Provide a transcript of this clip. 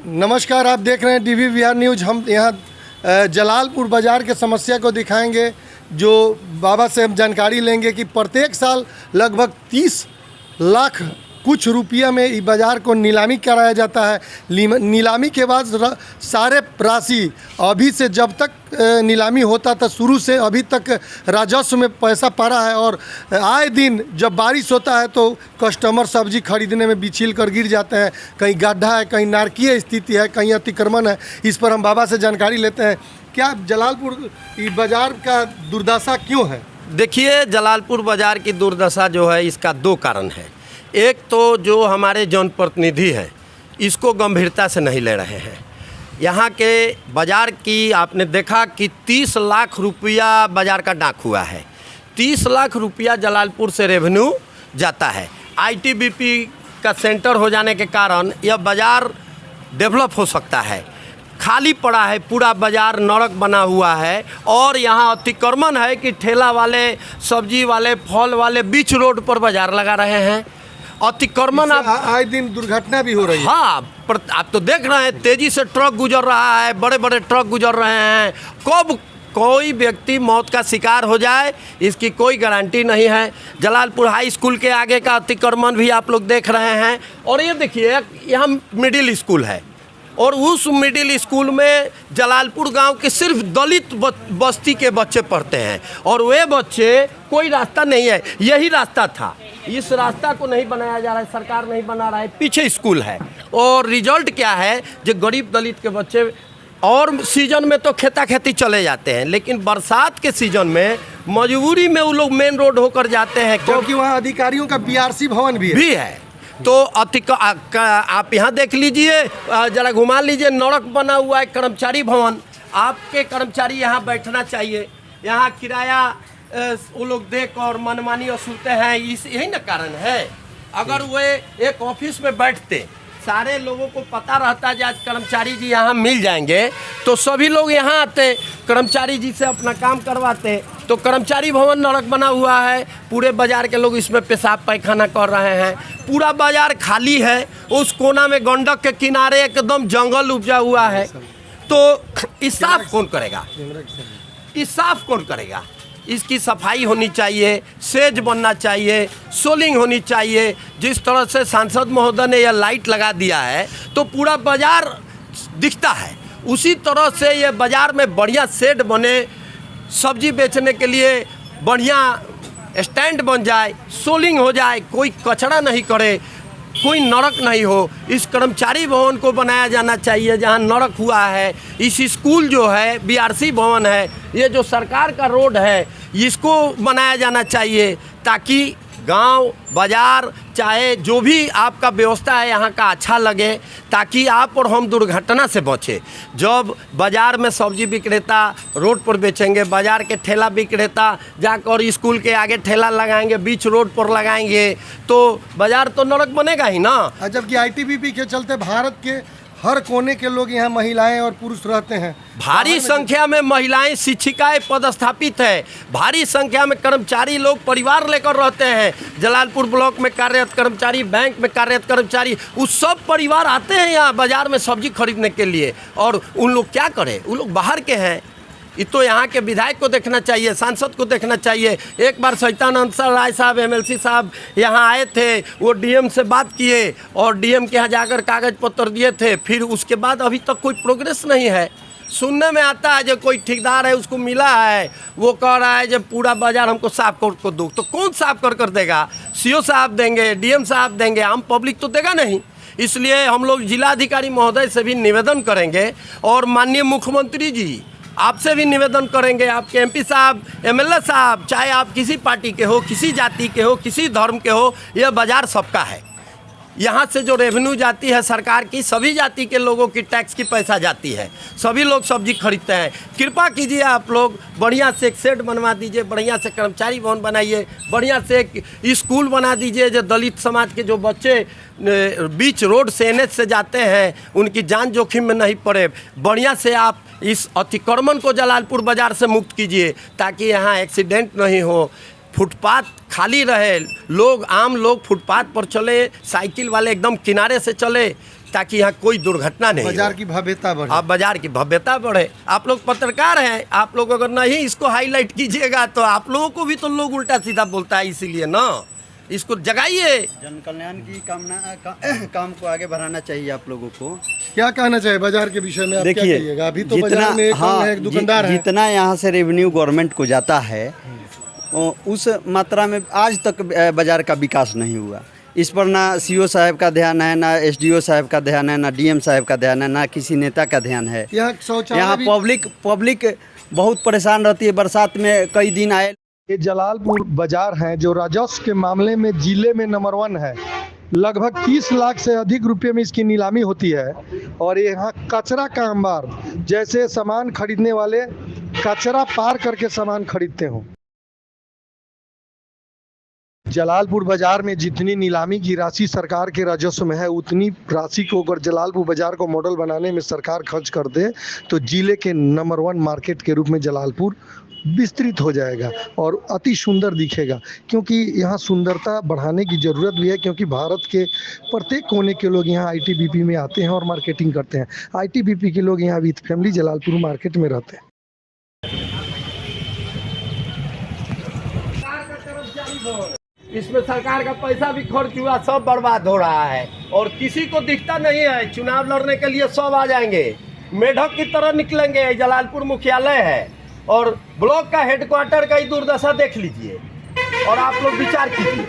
नमस्कार, आप देख रहे हैं DVBR न्यूज़। हम यहाँ जलालपुर बाज़ार के समस्या को दिखाएंगे, जो बाबा से हम जानकारी लेंगे कि प्रत्येक साल लगभग 30 लाख कुछ रुपया में इस बाज़ार को नीलामी कराया जाता है। नीलामी के बाद सारे राशि अभी से जब तक नीलामी होता था शुरू से अभी तक राजस्व में पैसा पड़ा है, और आए दिन जब बारिश होता है तो कस्टमर सब्जी खरीदने में बिछिल कर गिर जाते हैं। कहीं गड्ढा है, कहीं नारकीय स्थिति है, कहीं अतिक्रमण है। इस पर हम बाबा से जानकारी लेते हैं। क्या जलालपुर बाज़ार का दुर्दशा क्यों है? देखिए, जलालपुर बाज़ार की दुर्दशा जो है, इसका दो कारण है। एक तो जो हमारे जनप्रतिनिधि हैं, इसको गंभीरता से नहीं ले रहे हैं। यहाँ के बाज़ार की आपने देखा कि 30 लाख रुपया बाज़ार का डाक हुआ है। 30 लाख रुपया जलालपुर से रेवेन्यू जाता है। ITBP का सेंटर हो जाने के कारण यह बाज़ार डेवलप हो सकता है। खाली पड़ा है, पूरा बाज़ार नरक बना हुआ है, और यहाँ अतिक्रमण है कि ठेला वाले, सब्जी वाले, फल वाले बीच रोड पर बाज़ार लगा रहे हैं। अतिक्रमण आए दिन दुर्घटना भी हो रही है। हाँ, आप तो देख रहे हैं, तेज़ी से ट्रक गुजर रहा है, बड़े बड़े ट्रक गुजर रहे हैं। कब कोई व्यक्ति मौत का शिकार हो जाए, इसकी कोई गारंटी नहीं है। जलालपुर हाई स्कूल के आगे का अतिक्रमण भी आप लोग देख रहे हैं। और ये देखिए, यहाँ मिडिल स्कूल है, और उस मिडिल स्कूल में जलालपुर गांव के सिर्फ दलित बस्ती के बच्चे पढ़ते हैं, और वे बच्चे, कोई रास्ता नहीं है। यही रास्ता था, इस रास्ता को नहीं बनाया जा रहा है, सरकार नहीं बना रहा है। पीछे स्कूल है, और रिजल्ट क्या है, जो गरीब दलित के बच्चे, और सीजन में तो खेता खेती चले जाते हैं, लेकिन बरसात के सीजन में मजबूरी में वो लोग मेन रोड होकर जाते हैं, क्योंकि वहाँ अधिकारियों का BRC भवन भी है। तो आप यहाँ देख लीजिए, जरा घुमा लीजिए, नरक बना हुआ है कर्मचारी भवन। आपके कर्मचारी यहाँ बैठना चाहिए, यहाँ किराया वो लोग देख और मनमानी वसूलते हैं। यही ना कारण है। अगर वे एक ऑफिस में बैठते, सारे लोगों को पता रहता है आज कर्मचारी जी यहाँ मिल जाएंगे, तो सभी लोग यहाँ आते, कर्मचारी जी से अपना काम करवाते। तो कर्मचारी भवन नरक बना हुआ है, पूरे बाज़ार के लोग इसमें पेशाब पैखाना कर रहे हैं। पूरा बाज़ार खाली है, उस कोना में गंडक के किनारे एकदम जंगल उपजा हुआ है। तो इस साफ कौन करेगा? इस साफ कौन करेगा? इसकी सफाई होनी चाहिए, सेज बनना चाहिए, सोलिंग होनी चाहिए। जिस तरह से सांसद महोदय ने यह लाइट लगा दिया है तो पूरा बाज़ार दिखता है, उसी तरह से ये बाज़ार में बढ़िया शेड बने, सब्जी बेचने के लिए बढ़िया स्टैंड बन जाए, सोलिंग हो जाए, कोई कचरा नहीं करे, कोई नरक नहीं हो। इस कर्मचारी भवन को बनाया जाना चाहिए जहां नरक हुआ है। इस स्कूल जो है, BRC भवन है, ये जो सरकार का रोड है, इसको बनाया जाना चाहिए, ताकि गांव बाज़ार चाहे जो भी आपका व्यवस्था है यहाँ का अच्छा लगे, ताकि आप और हम दुर्घटना से बचें। जब बाज़ार में सब्जी विक्रेता रोड पर बेचेंगे, बाज़ार के ठेला विक्रेता जाकर स्कूल के आगे ठेला लगाएंगे, बीच रोड पर लगाएंगे, तो बाज़ार तो नरक बनेगा ही ना। जबकि ITBP के चलते भारत के हर कोने के लोग यहाँ महिलाएं और पुरुष रहते हैं। भारी संख्या में महिलाएं शिक्षिकाएं पदस्थापित है, भारी संख्या में कर्मचारी लोग परिवार लेकर रहते हैं। जलालपुर ब्लॉक में कार्यरत कर्मचारी, बैंक में कार्यरत कर्मचारी, उस सब परिवार आते हैं यहाँ बाज़ार में सब्जी खरीदने के लिए। और उन लोग क्या करें? उन लोग बाहर के हैं। ये तो यहाँ के विधायक को देखना चाहिए, सांसद को देखना चाहिए। एक बार सहितानंद राय साहब, MLC साहब यहाँ आए थे, वो DM से बात किए और DM के यहाँ जाकर कागज़ पत्र दिए थे। फिर उसके बाद अभी तक कोई प्रोग्रेस नहीं है। सुनने में आता है जो कोई ठेकेदार है, उसको मिला है, वो कह रहा है जब पूरा बाज़ार हमको साफ कर दो। तो कौन साफ कर देगा? CO साहब देंगे, DM साहब देंगे, आम पब्लिक तो देगा नहीं। इसलिए हम लोग जिलाधिकारी महोदय से भी निवेदन करेंगे, और माननीय मुख्यमंत्री जी आपसे भी निवेदन करेंगे, आपके MP साहब, MLA साहब, चाहे आप किसी पार्टी के हो, किसी जाति के हो, किसी धर्म के हो, यह बाज़ार सबका है। यहाँ से जो रेवेन्यू जाती है सरकार की, सभी जाति के लोगों की टैक्स की पैसा जाती है, सभी लोग सब्जी खरीदते हैं। कृपा कीजिए, आप लोग बढ़िया से एक शेड बनवा दीजिए, बढ़िया से कर्मचारी भवन बनाइए, बढ़िया से एक स्कूल बना दीजिए, जो दलित समाज के जो बच्चे बीच रोड से NH से जाते हैं, उनकी जान जोखिम में नहीं पड़े। बढ़िया से आप इस अतिक्रमण को जलालपुर बाज़ार से मुक्त कीजिए, ताकि यहाँ एक्सीडेंट नहीं हो, फुटपाथ खाली रहे, लोग आम लोग फुटपाथ पर चले, साइकिल वाले एकदम किनारे से चले, ताकि यहाँ कोई दुर्घटना नहीं बाजार हो। की भव्यता बढ़े। आप बाजार की भव्यता बढ़े। आप लोग पत्रकार हैं, आप लोग अगर नहीं इसको हाईलाइट कीजिएगा तो आप लोगों को भी तो लोग उल्टा सीधा बोलता है, इसीलिए ना इसको जगाइए। जन कल्याण की काम को आगे बढ़ाना चाहिए आप लोगों को। क्या कहना चाहिए बाजार के विषय में, आप क्या देखिए, कहिएगा? अभी तो बाजार में एक दुकानदार है। जितना यहाँ से रेवेन्यू गवर्नमेंट को जाता है उस मात्रा में आज तक बाजार का विकास नहीं हुआ। इस पर ना सीओ साहब का ध्यान है, ना एसडीओ साहब का ध्यान है, ना डीएम साहब का ध्यान है, ना किसी नेता का ध्यान है। यहाँ पब्लिक बहुत परेशान रहती है। बरसात में कई दिन आए। ये जलालपुर बाजार है जो राजस्व के मामले में जिले में नंबर 1 है। लगभग 30 लाख से अधिक रुपए में इसकी नीलामी होती है। और यहाँ कचरा का अंबार, जैसे सामान खरीदने वाले कचरा पार करके सामान खरीदते हो। जलालपुर बाजार में जितनी नीलामी की राशि सरकार के राजस्व में है, उतनी राशि को अगर जलालपुर बाजार को मॉडल बनाने में सरकार खर्च कर दे तो जिले के नंबर 1 मार्केट के रूप में जलालपुर विस्तृत हो जाएगा और अति सुंदर दिखेगा। क्योंकि यहाँ सुंदरता बढ़ाने की ज़रूरत भी है, क्योंकि भारत के प्रत्येक कोने के लोग यहाँ आईटीबीपी में आते हैं और मार्केटिंग करते हैं। आईटीबीपी के लोग यहाँ विद फैमिली जलालपुर मार्केट में रहते हैं। इसमें सरकार का पैसा भी खर्च हुआ, सब बर्बाद हो रहा है और किसी को दिखता नहीं है। चुनाव लड़ने के लिए सब आ जाएंगे, मेढक की तरह निकलेंगे। जलालपुर मुख्यालय है और ब्लॉक का हेडक्वार्टर का ही दुर्दशा देख लीजिए और आप लोग विचार कीजिए।